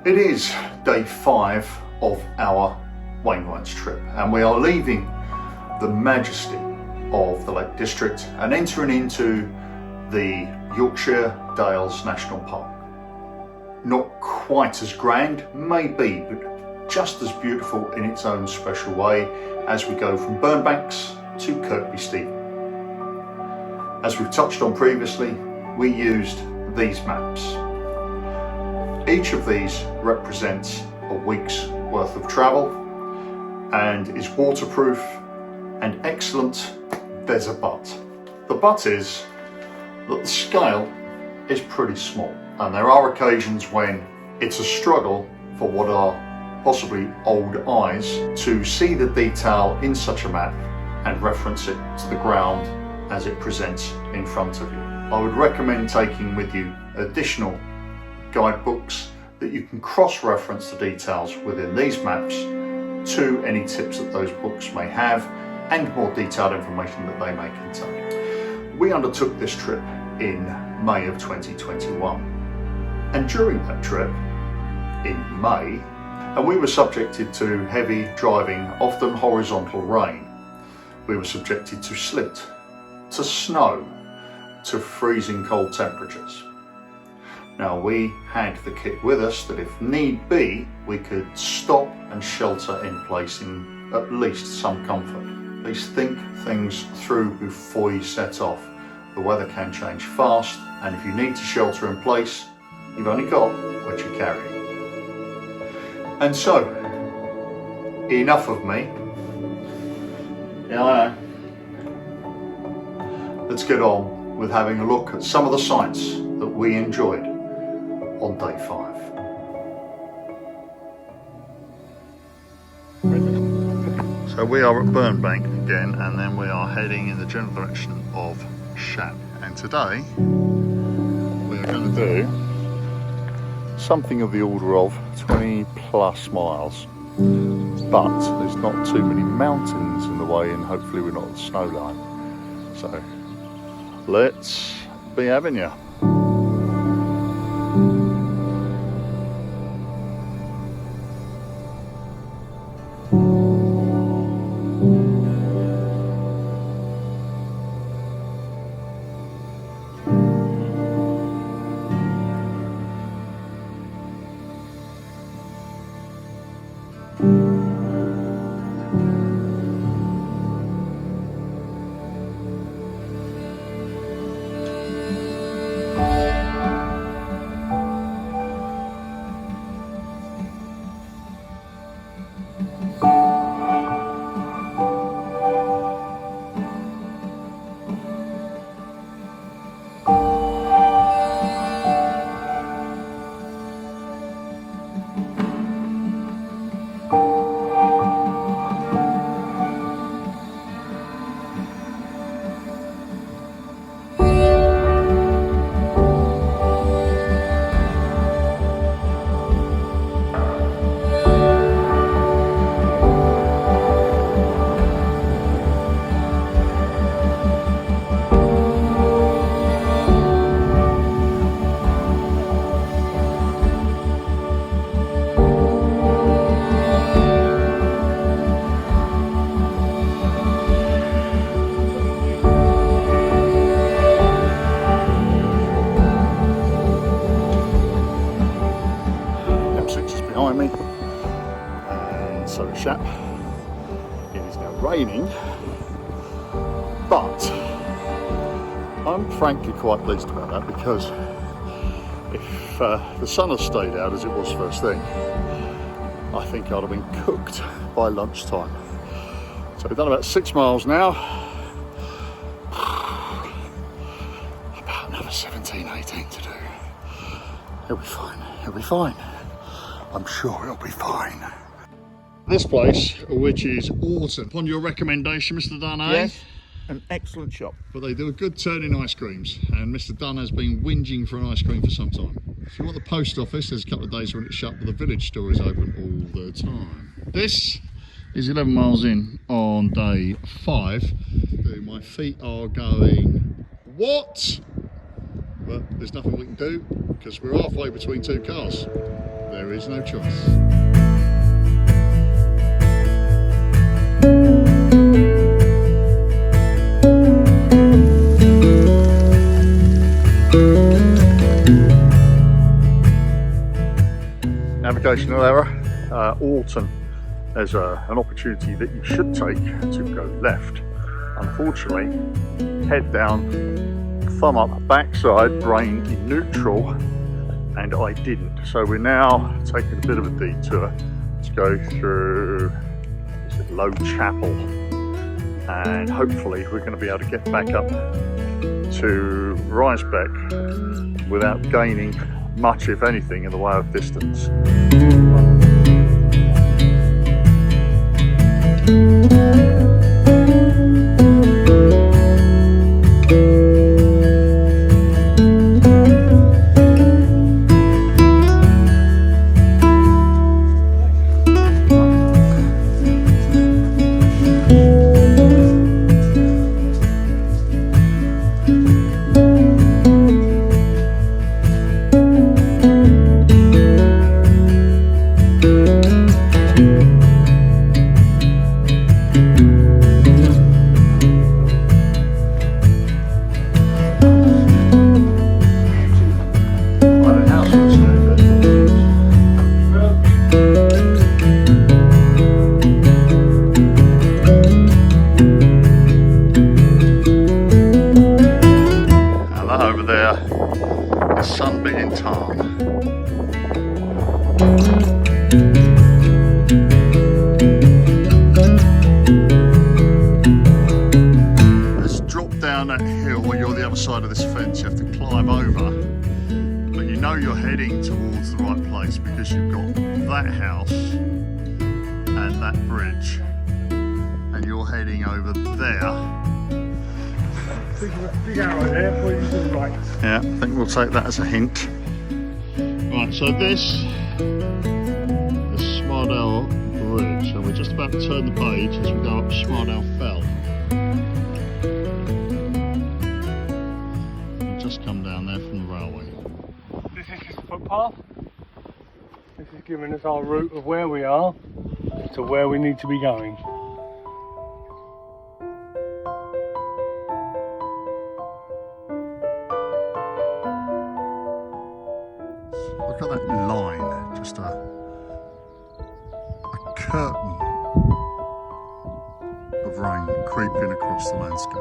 It is day 5 of our Wainwright's trip, and we are leaving the majesty of the Lake District and entering into the Yorkshire Dales National Park. Not quite as grand, maybe, but just as beautiful in its own special way as we go from Burnbanks to Kirkby Stephen. As we've touched on previously, we used these maps. Each of these represents a week's worth of travel and is waterproof and excellent. There's a but. The but is that the scale is pretty small, and there are occasions when it's a struggle for what are possibly old eyes to see the detail in such a map and reference it to the ground as it presents in front of you. I would recommend taking with you additional guidebooks that you can cross-reference the details within these maps to any tips that those books may have and more detailed information that they may contain. We undertook this trip in May of 2021, and during that trip in May, and we were subjected to heavy driving, often horizontal rain. We were subjected to sleet, to snow, to freezing cold temperatures. Now, we had the kit with us that if need be, we could stop and shelter in place in at least some comfort. Please think things through before you set off. The weather can change fast, and if you need to shelter in place, you've only got what you carry. And so, enough of me. Yeah, I know. Let's get on with having a look at some of the sights that we enjoyed on day 5. So we are at Burnbank again, and then we are heading in the general direction of Shap. And today we are going to do something of the order of 20 plus miles, but there's not too many mountains in the way, and hopefully we're not at the snow line. So let's be having ya. Behind me, and so is Shap. It is now raining, but I'm frankly quite pleased about that, because if the sun had stayed out as it was first thing, I think I'd have been cooked by lunchtime. So we've done about 6 miles now, about another 17, 18 to do. It'll be fine, it'll be fine. I'm sure it'll be fine. This place, which is awesome. Upon your recommendation, Mr. Dunn, Yes, an excellent shop. But they do a good turn in ice creams, and Mr. Dunn has been whinging for an ice cream for some time. If you want the post office, there's a couple of days when it's shut, but the village store is open all the time. This is 11 miles in on day 5. My feet are going, what? But there's nothing we can do, because we're halfway between 2 cars. There is no choice. Navigational error. Alton, there's an opportunity that you should take to go left. Unfortunately, head down, thumb up, backside, brain in neutral, and I didn't. So we're now taking a bit of a detour to go through Low Chapel, and hopefully we're going to be able to get back up to Risebeck without gaining much, if anything, in the way of distance. Side of this fence you have to climb over, but you know you're heading towards the right place because you've got that house and that bridge, and you're heading over there. Big arrow there for you to the right. Yeah, I think we'll take that as a hint. Right, so this is Smardale Bridge, and we're just about to turn the page as we go up Smardale Fell. Come down there from the railway. This is just a footpath. This is giving us our route of where we are to where we need to be going. Look at that line, just a curtain of rain creeping across the landscape.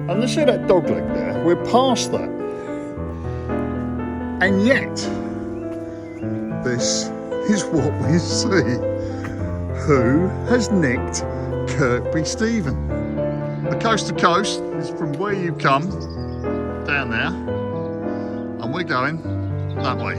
And you see that dog leg there? We're past that. And yet, this is what we see. Who has nicked Kirkby Stephen? The coast to coast is from where you come, down there, and we're going that way.